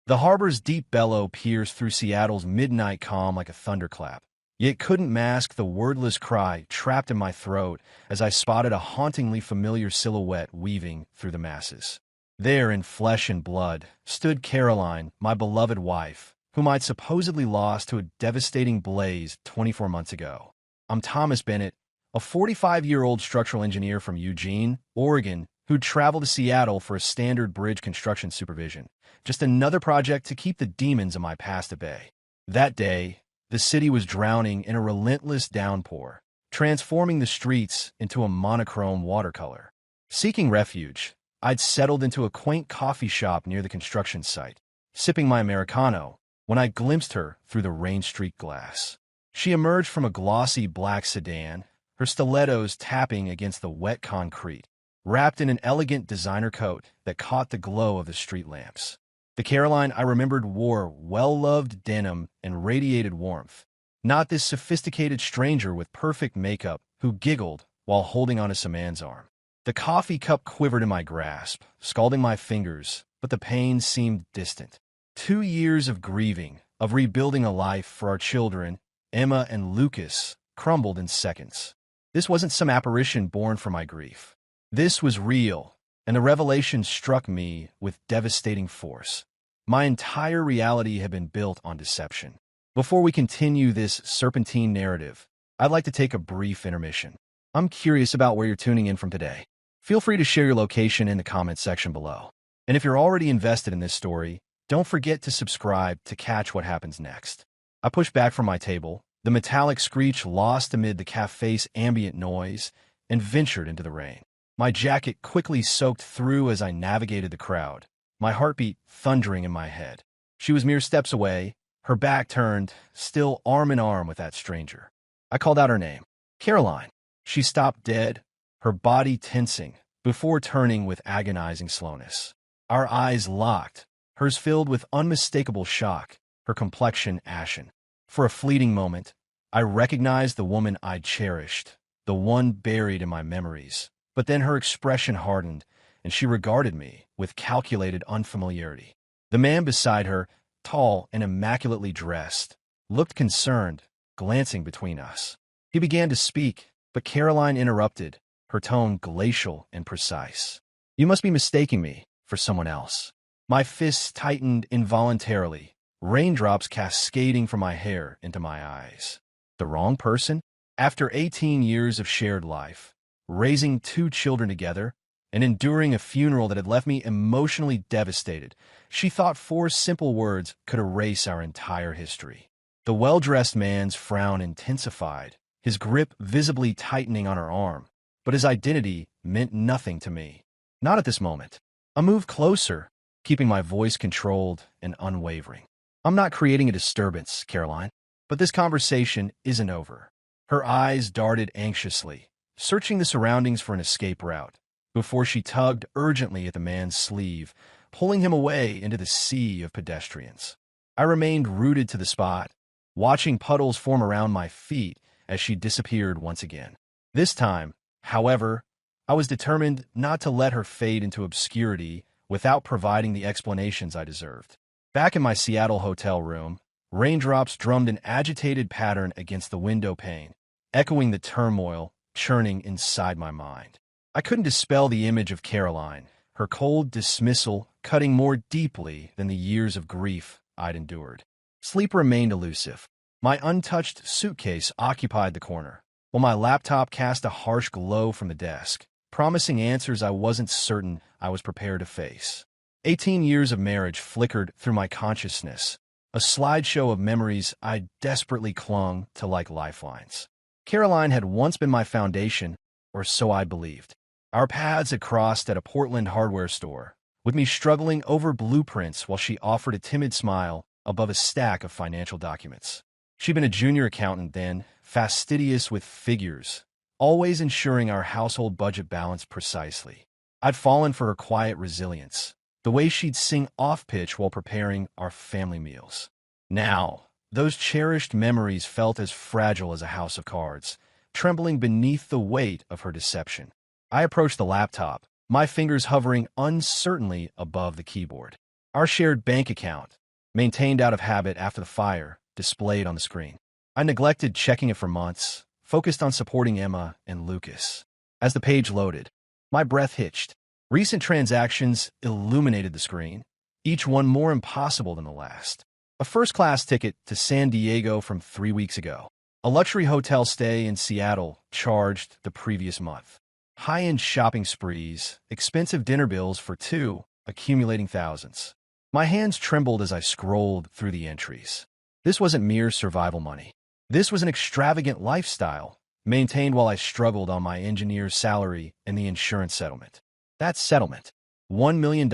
The harbor's deep bellow pierced through Seattle's midnight calm like a thunderclap, yet couldn't mask the wordless cry trapped in my throat as I spotted a hauntingly familiar silhouette weaving through the masses. There, in flesh and blood, stood Caroline, my beloved wife, whom I'd supposedly lost to a devastating blaze 24 months ago. I'm Thomas Bennett, a 45-year-old structural engineer from Eugene, Oregon, who'd traveled to Seattle for a standard bridge construction supervision. Just another project to keep the demons of my past at bay. That day, the city was drowning in a relentless downpour, transforming the streets into a monochrome watercolor. Seeking refuge, I'd settled into a quaint coffee shop near the construction site, sipping my Americano, when I glimpsed her through the rain-streaked glass. She emerged from a glossy black sedan, her stilettos tapping against the wet concrete, wrapped in an elegant designer coat that caught the glow of the street lamps. The Caroline I remembered wore well-loved denim and radiated warmth, not this sophisticated stranger with perfect makeup who giggled while holding onto some man's arm. The coffee cup quivered in my grasp, scalding my fingers, but the pain seemed distant. 2 years of grieving, of rebuilding a life for our children, Emma and Lucas, crumbled in seconds. This wasn't some apparition born from my grief. This was real, and the revelation struck me with devastating force. My entire reality had been built on deception. Before we continue this serpentine narrative, I'd like to take a brief intermission. I'm curious about where you're tuning in from today. Feel free to share your location in the comments section below. And if you're already invested in this story, don't forget to subscribe to catch what happens next. I pushed back from my table, the metallic screech lost amid the cafe's ambient noise, and ventured into the rain. My jacket quickly soaked through as I navigated the crowd, my heartbeat thundering in my head. She was mere steps away, her back turned, still arm in arm with that stranger. I called out her name, Caroline. She stopped dead, her body tensing, before turning with agonizing slowness. Our eyes locked, hers filled with unmistakable shock, her complexion ashen. For a fleeting moment, I recognized the woman I'd cherished, the one buried in my memories. But then her expression hardened, and she regarded me with calculated unfamiliarity. The man beside her, tall and immaculately dressed, looked concerned, glancing between us. He began to speak, but Caroline interrupted, her tone glacial and precise. "You must be mistaking me for someone else." My fists tightened involuntarily, raindrops cascading from my hair into my eyes. The wrong person? After 18 years of shared life, raising 2 children together, and enduring a funeral that had left me emotionally devastated, she thought 4 simple words could erase our entire history. The well-dressed man's frown intensified, his grip visibly tightening on her arm, but his identity meant nothing to me. Not at this moment. I moved closer, keeping my voice controlled and unwavering. "I'm not creating a disturbance, Caroline, but this conversation isn't over." Her eyes darted anxiously, searching the surroundings for an escape route, before she tugged urgently at the man's sleeve, pulling him away into the sea of pedestrians. I remained rooted to the spot, watching puddles form around my feet as she disappeared once again. This time, however, I was determined not to let her fade into obscurity without providing the explanations I deserved. Back in my Seattle hotel room, raindrops drummed an agitated pattern against the window pane, echoing the turmoil churning inside my mind. I couldn't dispel the image of Caroline, her cold dismissal cutting more deeply than the years of grief I'd endured. Sleep remained elusive. My untouched suitcase occupied the corner, while my laptop cast a harsh glow from the desk, promising answers I wasn't certain I was prepared to face. 18 years of marriage flickered through my consciousness, a slideshow of memories I desperately clung to like lifelines. Caroline had once been my foundation, or so I believed. Our paths had crossed at a Portland hardware store, with me struggling over blueprints while she offered a timid smile above a stack of financial documents. She'd been a junior accountant then, fastidious with figures, always ensuring our household budget balanced precisely. I'd fallen for her quiet resilience, the way she'd sing off-pitch while preparing our family meals. Now, those cherished memories felt as fragile as a house of cards, trembling beneath the weight of her deception. I approached the laptop, my fingers hovering uncertainly above the keyboard. Our shared bank account, maintained out of habit after the fire, displayed on the screen. I neglected checking it for months, focused on supporting Emma and Lucas. As the page loaded, my breath hitched. Recent transactions illuminated the screen, each one more impossible than the last. A first-class ticket to San Diego from 3 weeks ago. A luxury hotel stay in Seattle charged the previous month. High-end shopping sprees, expensive dinner bills for two, accumulating thousands. My hands trembled as I scrolled through the entries. This wasn't mere survival money. This was an extravagant lifestyle, maintained while I struggled on my engineer's salary and the insurance settlement. That settlement, $1 million,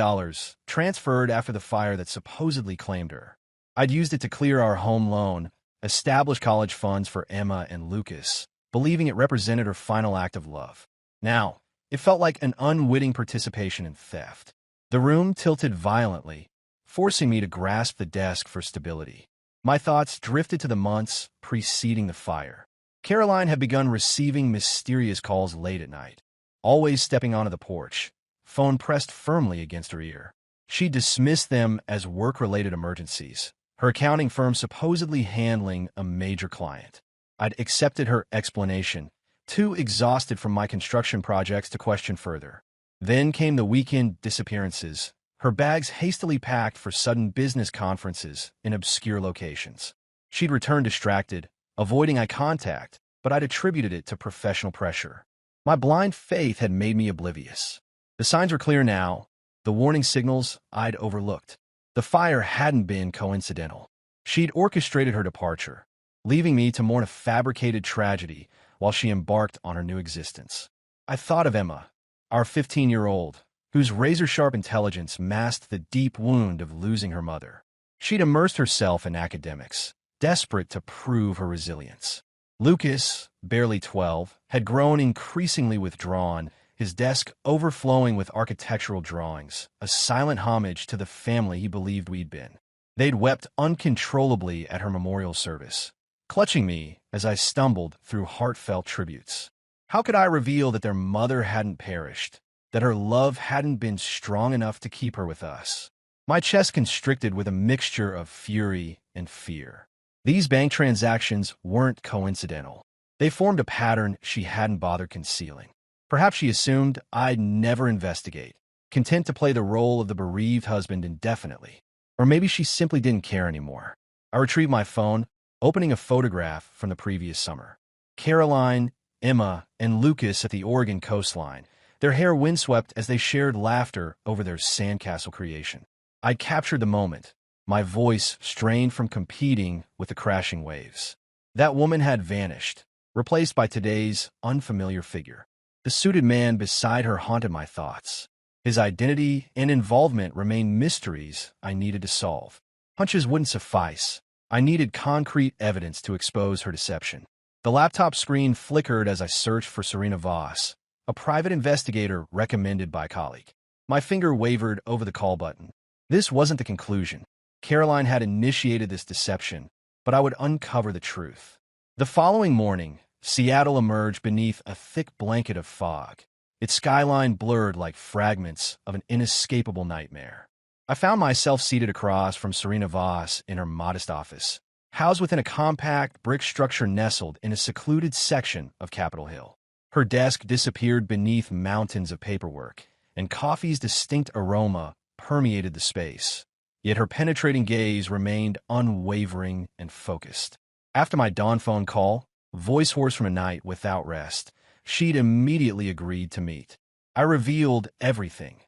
transferred after the fire that supposedly claimed her. I'd used it to clear our home loan, establish college funds for Emma and Lucas, believing it represented her final act of love. Now, it felt like an unwitting participation in theft. The room tilted violently, forcing me to grasp the desk for stability. My thoughts drifted to the months preceding the fire. Caroline had begun receiving mysterious calls late at night, always stepping onto the porch, phone pressed firmly against her ear. She dismissed them as work-related emergencies, her accounting firm supposedly handling a major client. I'd accepted her explanation, too exhausted from my construction projects to question further. Then came the weekend disappearances, her bags hastily packed for sudden business conferences in obscure locations. She'd returned distracted, avoiding eye contact, but I'd attributed it to professional pressure. My blind faith had made me oblivious. The signs were clear now, the warning signals I'd overlooked. The fire hadn't been coincidental. She'd orchestrated her departure, leaving me to mourn a fabricated tragedy while she embarked on her new existence. I thought of Emma, our 15-year-old, whose razor-sharp intelligence masked the deep wound of losing her mother. She'd immersed herself in academics, desperate to prove her resilience. Lucas, barely 12, had grown increasingly withdrawn, his desk overflowing with architectural drawings, a silent homage to the family he believed we'd been. They'd wept uncontrollably at her memorial service, clutching me as I stumbled through heartfelt tributes. How could I reveal that their mother hadn't perished, that her love hadn't been strong enough to keep her with us? My chest constricted with a mixture of fury and fear. These bank transactions weren't coincidental. They formed a pattern she hadn't bothered concealing. Perhaps she assumed I'd never investigate, content to play the role of the bereaved husband indefinitely. Or maybe she simply didn't care anymore. I retrieved my phone, opening a photograph from the previous summer. Caroline, Emma, and Lucas at the Oregon coastline, their hair windswept as they shared laughter over their sandcastle creation. I'd captured the moment, my voice strained from competing with the crashing waves. That woman had vanished, replaced by today's unfamiliar figure. The suited man beside her haunted my thoughts. His identity and involvement remained mysteries I needed to solve. Hunches wouldn't suffice. I needed concrete evidence to expose her deception. The laptop screen flickered as I searched for Serena Voss, a private investigator recommended by a colleague. My finger wavered over the call button. This wasn't the conclusion. Caroline had initiated this deception, but I would uncover the truth. The following morning, Seattle emerged beneath a thick blanket of fog, its skyline blurred like fragments of an inescapable nightmare. I found myself seated across from Serena Voss in her modest office, housed within a compact brick structure nestled in a secluded section of Capitol Hill. Her desk disappeared beneath mountains of paperwork, and coffee's distinct aroma permeated the space. Yet her penetrating gaze remained unwavering and focused. After my dawn phone call, voice hoarse from a night without rest, she'd immediately agreed to meet. I revealed everything.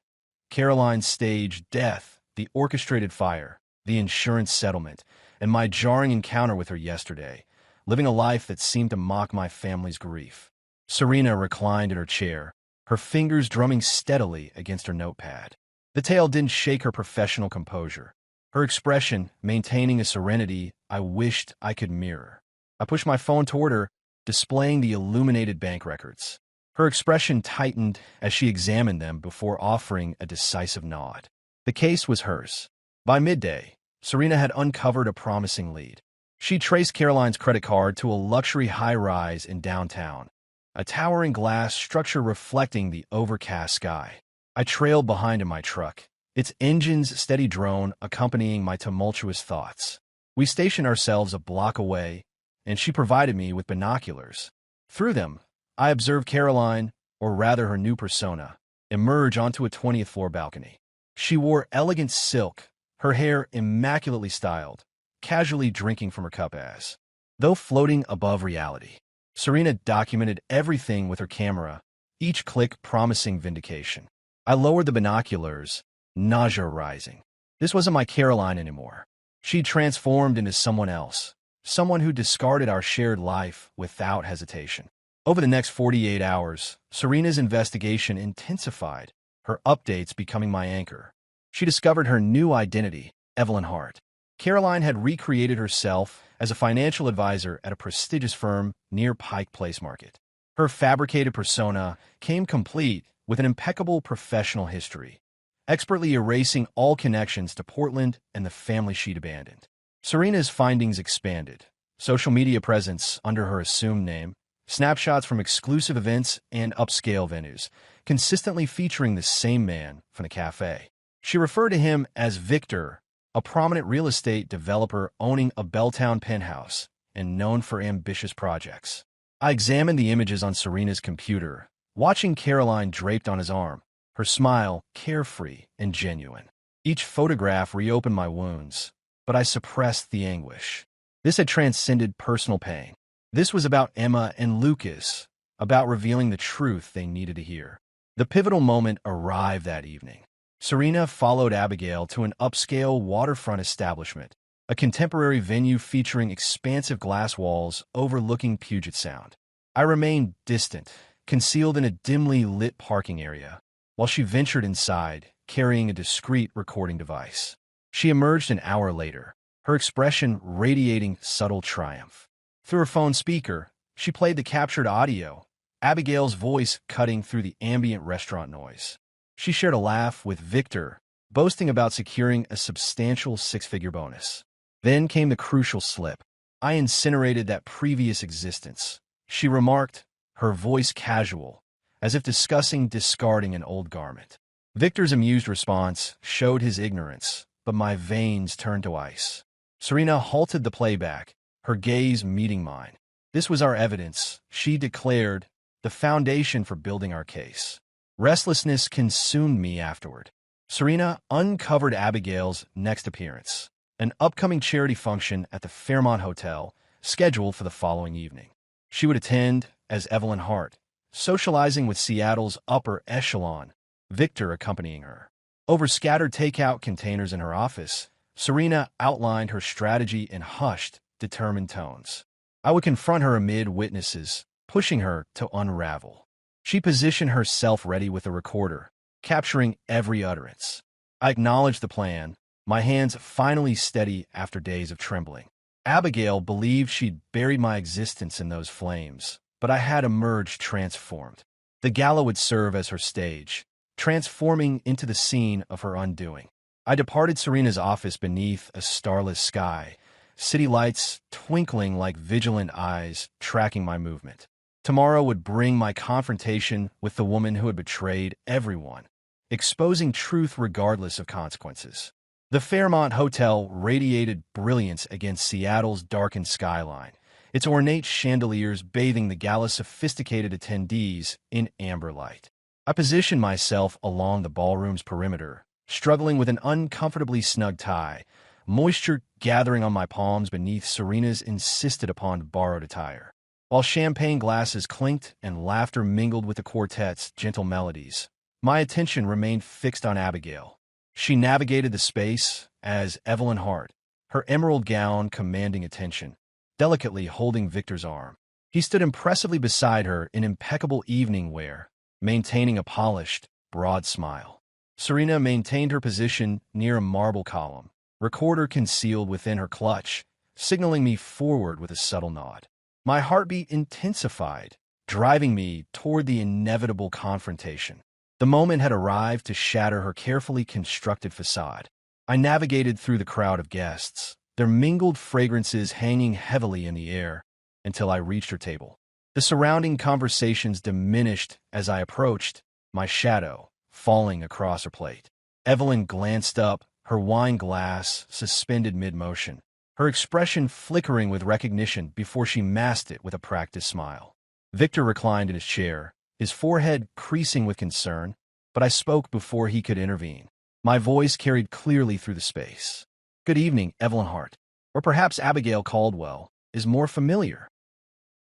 Caroline's staged death, the orchestrated fire, the insurance settlement, and my jarring encounter with her yesterday, living a life that seemed to mock my family's grief. Serena reclined in her chair, her fingers drumming steadily against her notepad. The tale didn't shake her professional composure, her expression maintaining a serenity I wished I could mirror. I pushed my phone toward her, displaying the illuminated bank records. Her expression tightened as she examined them before offering a decisive nod. The case was hers. By midday, Serena had uncovered a promising lead. She traced Caroline's credit card to a luxury high-rise in downtown, a towering glass structure reflecting the overcast sky. I trailed behind in my truck, its engine's steady drone accompanying my tumultuous thoughts. We stationed ourselves a block away, and she provided me with binoculars. Through them, I observed Caroline, or rather her new persona, emerge onto a 20th floor balcony. She wore elegant silk, her hair immaculately styled, casually drinking from her cup as though floating above reality. Serena documented everything with her camera, each click promising vindication. I lowered the binoculars, nausea rising. This wasn't my Caroline anymore. She transformed into someone else, someone who discarded our shared life without hesitation. Over the next 48 hours, Serena's investigation intensified, her updates becoming my anchor. She discovered her new identity, Evelyn Hart. Caroline had recreated herself as a financial advisor at a prestigious firm near Pike Place Market. Her fabricated persona came complete with an impeccable professional history, expertly erasing all connections to Portland and the family she'd abandoned. Serena's findings expanded. Social media presence under her assumed name, snapshots from exclusive events and upscale venues, consistently featuring the same man from the cafe. She referred to him as Victor, a prominent real estate developer owning a Belltown penthouse and known for ambitious projects. I examined the images on Serena's computer, watching Caroline draped on his arm, her smile carefree and genuine. Each photograph reopened my wounds, but I suppressed the anguish. This had transcended personal pain. This was about Emma and Lucas, about revealing the truth they needed to hear. The pivotal moment arrived that evening. Serena followed Abigail to an upscale waterfront establishment, a contemporary venue featuring expansive glass walls overlooking Puget Sound. I remained distant, concealed in a dimly lit parking area, while she ventured inside, carrying a discreet recording device. She emerged an hour later, her expression radiating subtle triumph. Through her phone speaker, she played the captured audio, Abigail's voice cutting through the ambient restaurant noise. She shared a laugh with Victor, boasting about securing a substantial six-figure bonus. Then came the crucial slip. I incinerated that previous existence, she remarked, her voice casual, as if discarding an old garment. Victor's amused response showed his ignorance, but my veins turned to ice. Serena halted the playback, her gaze meeting mine. This was our evidence, she declared, the foundation for building our case. Restlessness consumed me afterward. Serena uncovered Abigail's next appearance, an upcoming charity function at the Fairmont Hotel, scheduled for the following evening. She would attend as Evelyn Hart, socializing with Seattle's upper echelon, Victor accompanying her. Over scattered takeout containers in her office, Serena outlined her strategy in hushed, determined tones. I would confront her amid witnesses, pushing her to unravel. She positioned herself ready with a recorder, capturing every utterance. I acknowledged the plan, my hands finally steady after days of trembling. Abigail believed she'd buried my existence in those flames, but I had emerged transformed. The gala would serve as her stage, transforming into the scene of her undoing. I departed Serena's office beneath a starless sky, city lights twinkling like vigilant eyes tracking my movement. Tomorrow would bring my confrontation with the woman who had betrayed everyone, exposing truth regardless of consequences. The Fairmont Hotel radiated brilliance against Seattle's darkened skyline, its ornate chandeliers bathing the gala's sophisticated attendees in amber light. I positioned myself along the ballroom's perimeter, struggling with an uncomfortably snug tie, moisture gathering on my palms beneath Serena's insisted upon borrowed attire. While champagne glasses clinked and laughter mingled with the quartet's gentle melodies, my attention remained fixed on Abigail. She navigated the space as Evelyn Hart, her emerald gown commanding attention, delicately holding Victor's arm. He stood impressively beside her in impeccable evening wear, maintaining a polished, broad smile. Serena maintained her position near a marble column, recorder concealed within her clutch, signaling me forward with a subtle nod. My heartbeat intensified, driving me toward the inevitable confrontation. The moment had arrived to shatter her carefully constructed facade. I navigated through the crowd of guests, their mingled fragrances hanging heavily in the air, until I reached her table. The surrounding conversations diminished as I approached, my shadow falling across her plate. Evelyn glanced up, her wine glass suspended mid-motion, her expression flickering with recognition before she masked it with a practiced smile. Victor reclined in his chair, his forehead creasing with concern, but I spoke before he could intervene. My voice carried clearly through the space. "Good evening, Evelyn Hart, or perhaps Abigail Caldwell, is more familiar."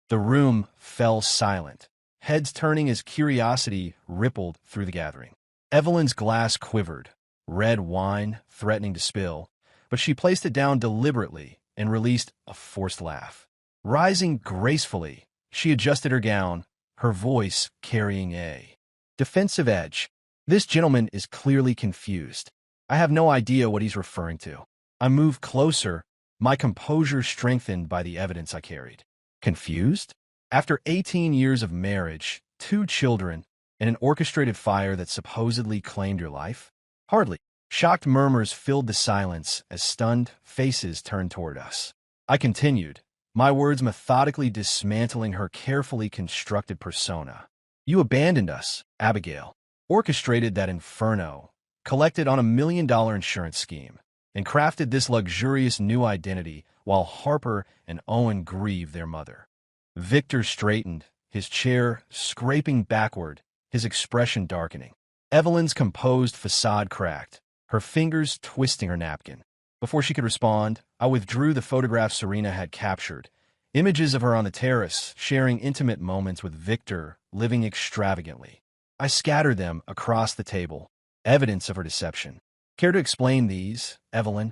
The room fell silent, heads turning as curiosity rippled through the gathering. Evelyn's glass quivered, red wine threatening to spill, but she placed it down deliberately and released a forced laugh. Rising gracefully, she adjusted her gown, her voice carrying a defensive edge. "This gentleman is clearly confused. I have no idea what he's referring to." I moved closer, my composure strengthened by the evidence I carried. Confused? After 18 years of marriage, 2 children, and an orchestrated fire that supposedly claimed your life? Hardly. Shocked murmurs filled the silence as stunned faces turned toward us. I continued, my words methodically dismantling her carefully constructed persona. "You abandoned us, Abigail, orchestrated that inferno, collected on $1 million insurance scheme, and crafted this luxurious new identity while Harper and Owen grieved their mother." Victor straightened, his chair scraping backward, his expression darkening. Evelyn's composed facade cracked, her fingers twisting her napkin. Before she could respond, I withdrew the photograph Serena had captured, images of her on the terrace, sharing intimate moments with Victor, living extravagantly. I scattered them across the table, evidence of her deception. "Care to explain these, Evelyn?"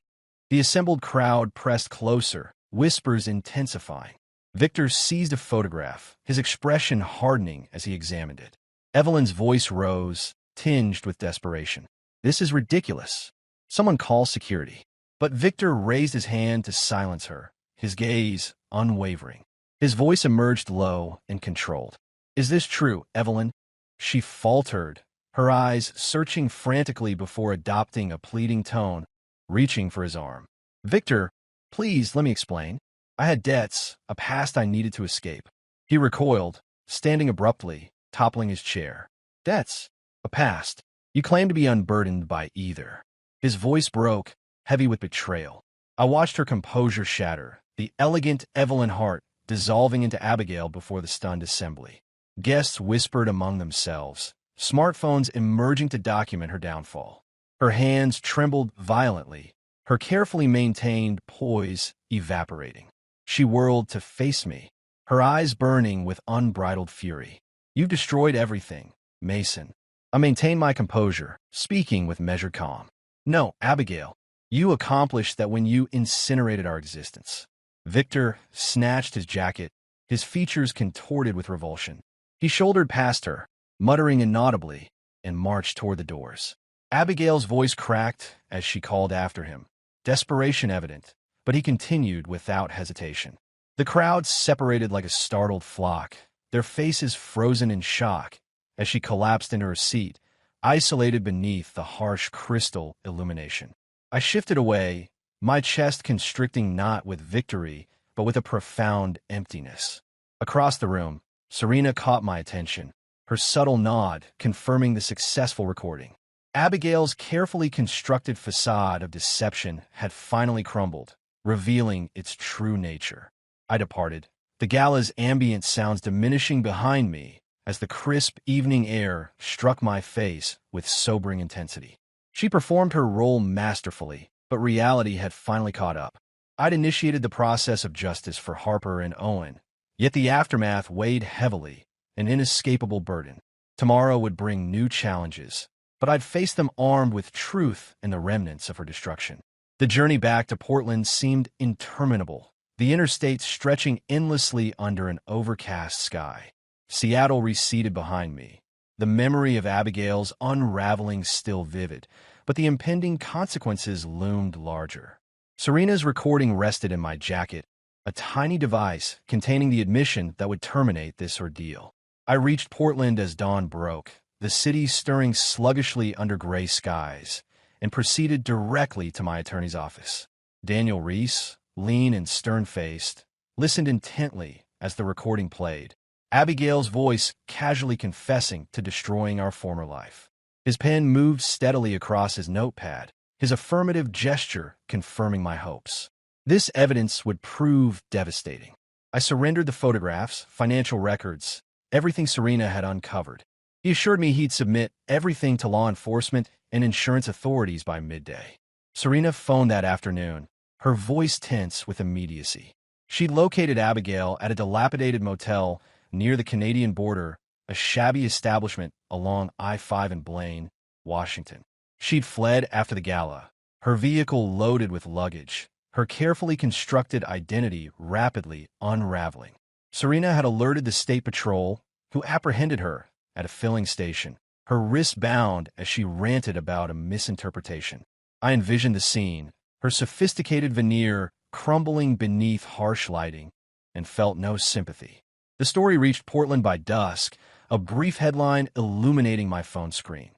The assembled crowd pressed closer, whispers intensifying. Victor seized a photograph, his expression hardening as he examined it. Evelyn's voice rose, tinged with desperation. "This is ridiculous. Someone call security." But Victor raised his hand to silence her, his gaze unwavering. His voice emerged low and controlled. "Is this true, Evelyn?" She faltered, her eyes searching frantically before adopting a pleading tone, reaching for his arm. "Victor, please let me explain. I had debts, a past I needed to escape." He recoiled, standing abruptly, toppling his chair. "Debts? A past? You claim to be unburdened by either." His voice broke, heavy with betrayal. I watched her composure shatter, the elegant Evelyn Hart dissolving into Abigail before the stunned assembly. Guests whispered among themselves, smartphones emerging to document her downfall. Her hands trembled violently, her carefully maintained poise evaporating. She whirled to face me, her eyes burning with unbridled fury. "You've destroyed everything, Mason." I maintained my composure, speaking with measured calm. "No, Abigail, you accomplished that when you incinerated our existence." Victor snatched his jacket, his features contorted with revulsion. He shouldered past her, muttering inaudibly, and marched toward the doors. Abigail's voice cracked as she called after him, desperation evident, but he continued without hesitation. The crowd separated like a startled flock, their faces frozen in shock as she collapsed into her seat, isolated beneath the harsh crystal illumination. I shifted away, my chest constricting not with victory, but with a profound emptiness. Across the room, Serena caught my attention, her subtle nod confirming the successful recording. Abigail's carefully constructed facade of deception had finally crumbled, revealing its true nature. I departed, the gala's ambient sounds diminishing behind me as the crisp evening air struck my face with sobering intensity. She performed her role masterfully, but reality had finally caught up. I'd initiated the process of justice for Harper and Owen, yet the aftermath weighed heavily, an inescapable burden. Tomorrow would bring new challenges, but I'd face them armed with truth and the remnants of her destruction. The journey back to Portland seemed interminable, the interstate stretching endlessly under an overcast sky. Seattle receded behind me, the memory of Abigail's unraveling still vivid, but the impending consequences loomed larger. Serena's recording rested in my jacket, a tiny device containing the admission that would terminate this ordeal. I reached Portland as dawn broke, the city stirring sluggishly under gray skies, and proceeded directly to my attorney's office. Daniel Reese, lean and stern-faced, listened intently as the recording played, Abigail's voice casually confessing to destroying our former life. His pen moved steadily across his notepad, his affirmative gesture confirming my hopes. This evidence would prove devastating. I surrendered the photographs, financial records, everything Serena had uncovered. He assured me he'd submit everything to law enforcement and insurance authorities by midday. Serena phoned that afternoon, her voice tense with immediacy. She'd located Abigail at a dilapidated motel near the Canadian border, a shabby establishment along I-5 in Blaine, Washington. She'd fled after the gala, her vehicle loaded with luggage, her carefully constructed identity rapidly unraveling. Serena had alerted the State Patrol, who apprehended her at a filling station, her wrists bound as she ranted about a misinterpretation. I envisioned the scene, her sophisticated veneer crumbling beneath harsh lighting, and felt no sympathy. The story reached Portland by dusk, a brief headline illuminating my phone screen.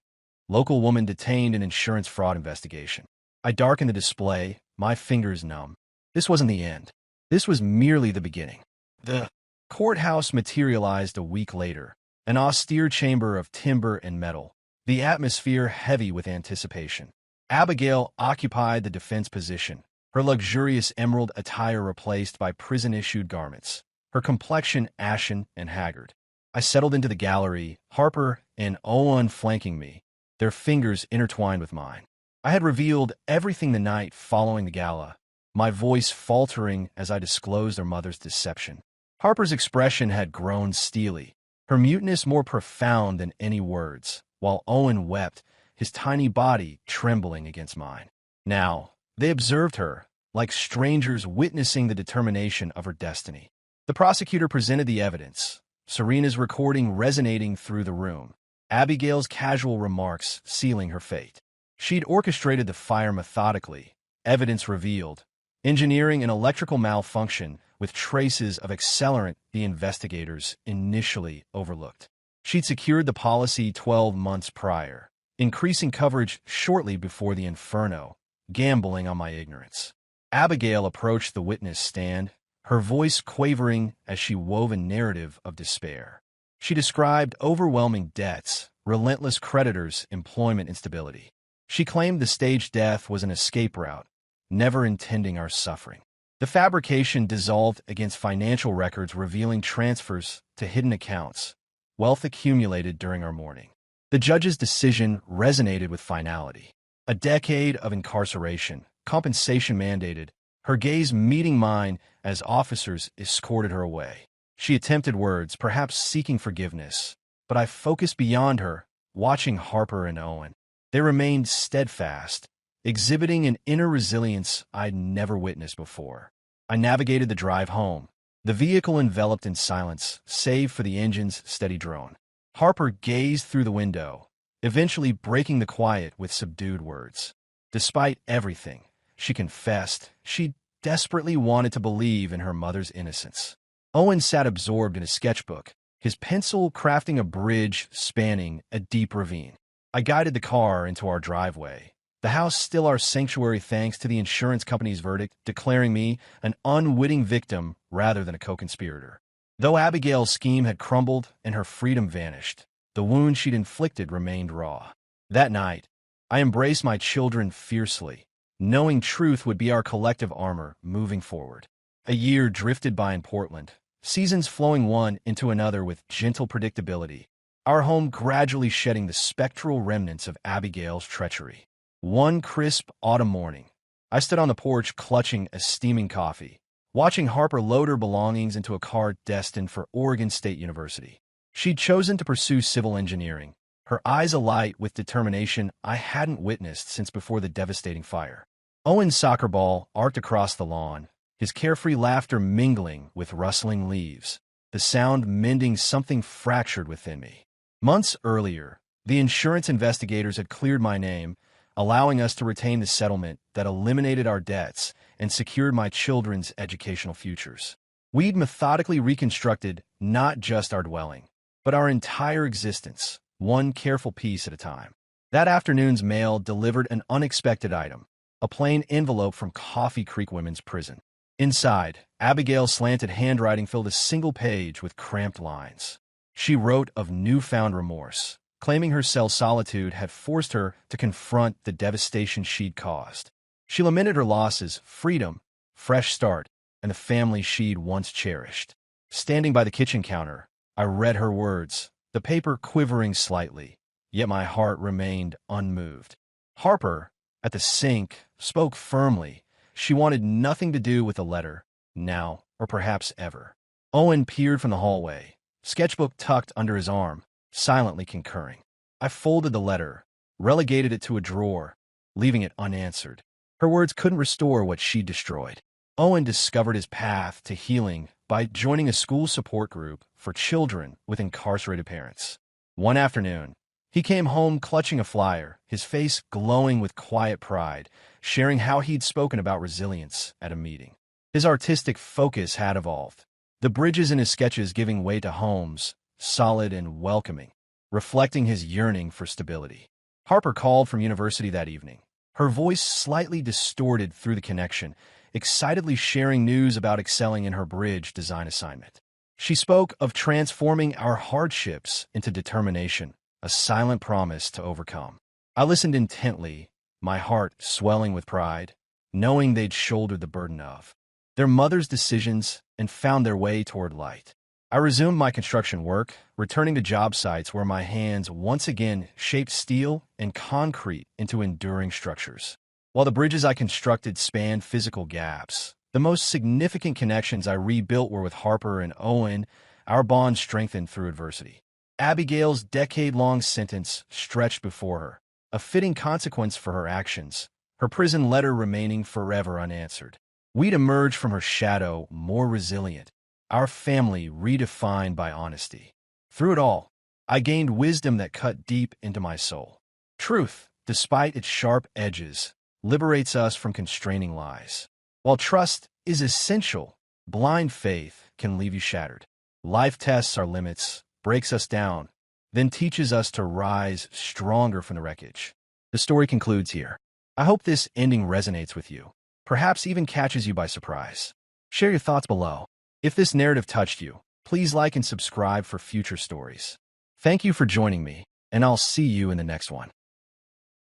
Local woman detained in insurance fraud investigation. I darkened the display, my fingers numb. This wasn't the end. This was merely the beginning. The courthouse materialized a week later, an austere chamber of timber and metal, the atmosphere heavy with anticipation. Abigail occupied the defense position, her luxurious emerald attire replaced by prison-issued garments, her complexion ashen and haggard. I settled into the gallery, Harper and Owen flanking me, their fingers intertwined with mine. I had revealed everything the night following the gala, my voice faltering as I disclosed their mother's deception. Harper's expression had grown steely, her muteness more profound than any words, while Owen wept, his tiny body trembling against mine. Now, they observed her, like strangers witnessing the determination of her destiny. The prosecutor presented the evidence, Serena's recording resonating through the room, Abigail's casual remarks sealing her fate. She'd orchestrated the fire methodically, evidence revealed, engineering an electrical malfunction with traces of accelerant the investigators initially overlooked. She'd secured the policy 12 months prior, increasing coverage shortly before the inferno, gambling on my ignorance. Abigail approached the witness stand, her voice quavering as she wove a narrative of despair. She described overwhelming debts, relentless creditors, employment instability. She claimed the staged death was an escape route, never intending our suffering. The fabrication dissolved against financial records revealing transfers to hidden accounts, wealth accumulated during our mourning. The judge's decision resonated with finality. A decade of incarceration, compensation mandated, her gaze meeting mine as officers escorted her away. She attempted words, perhaps seeking forgiveness, but I focused beyond her, watching Harper and Owen. They remained steadfast, exhibiting an inner resilience I'd never witnessed before. I navigated the drive home, the vehicle enveloped in silence, save for the engine's steady drone. Harper gazed through the window, eventually breaking the quiet with subdued words. Despite everything, she confessed, she desperately wanted to believe in her mother's innocence. Owen sat absorbed in a sketchbook, his pencil crafting a bridge spanning a deep ravine. I guided the car into our driveway, the house still our sanctuary thanks to the insurance company's verdict declaring me an unwitting victim rather than a co-conspirator. Though Abigail's scheme had crumbled and her freedom vanished, the wound she'd inflicted remained raw. That night, I embraced my children fiercely, knowing truth would be our collective armor moving forward. A year drifted by in Portland, seasons flowing one into another with gentle predictability, our home gradually shedding the spectral remnants of Abigail's treachery. One crisp autumn morning, I stood on the porch clutching a steaming coffee, watching Harper load her belongings into a car destined for Oregon State University. She'd chosen to pursue civil engineering, her eyes alight with determination I hadn't witnessed since before the devastating fire. Owen's soccer ball arced across the lawn, his carefree laughter mingling with rustling leaves, the sound mending something fractured within me. Months earlier, the insurance investigators had cleared my name, allowing us to retain the settlement that eliminated our debts and secured my children's educational futures. We'd methodically reconstructed not just our dwelling, but our entire existence, one careful piece at a time. That afternoon's mail delivered an unexpected item, a plain envelope from Coffee Creek Women's Prison. Inside, Abigail's slanted handwriting filled a single page with cramped lines. She wrote of newfound remorse, claiming her cell's solitude had forced her to confront the devastation she'd caused. She lamented her losses, freedom, fresh start, and the family she'd once cherished. Standing by the kitchen counter, I read her words, the paper quivering slightly, yet my heart remained unmoved. Harper, at the sink, spoke firmly. She wanted nothing to do with the letter, now or perhaps ever. Owen peered from the hallway, sketchbook tucked under his arm, silently concurring. I folded the letter, relegated it to a drawer, leaving it unanswered. Her words couldn't restore what she'd destroyed. Owen discovered his path to healing by joining a school support group for children with incarcerated parents. One afternoon, he came home clutching a flyer, his face glowing with quiet pride, sharing how he'd spoken about resilience at a meeting. His artistic focus had evolved, the bridges in his sketches giving way to homes, solid and welcoming, reflecting his yearning for stability. Harper called from university that evening, her voice slightly distorted through the connection, excitedly sharing news about excelling in her bridge design assignment. She spoke of transforming our hardships into determination, a silent promise to overcome. I listened intently, my heart swelling with pride, knowing they'd shouldered the burden of their mother's decisions and found their way toward light. I resumed my construction work, returning to job sites where my hands once again shaped steel and concrete into enduring structures. While the bridges I constructed spanned physical gaps, the most significant connections I rebuilt were with Harper and Owen. Our bond strengthened through adversity. Abigail's decade-long sentence stretched before her, a fitting consequence for her actions, her prison letter remaining forever unanswered. We'd emerge from her shadow more resilient, our family redefined by honesty. Through it all, I gained wisdom that cut deep into my soul. Truth, despite its sharp edges, liberates us from constraining lies. While trust is essential, blind faith can leave you shattered. Life tests our limits, breaks us down, then teaches us to rise stronger from the wreckage. The story concludes here. I hope this ending resonates with you, perhaps even catches you by surprise. Share your thoughts below. If this narrative touched you, please like and subscribe for future stories. Thank you for joining me, and I'll see you in the next one.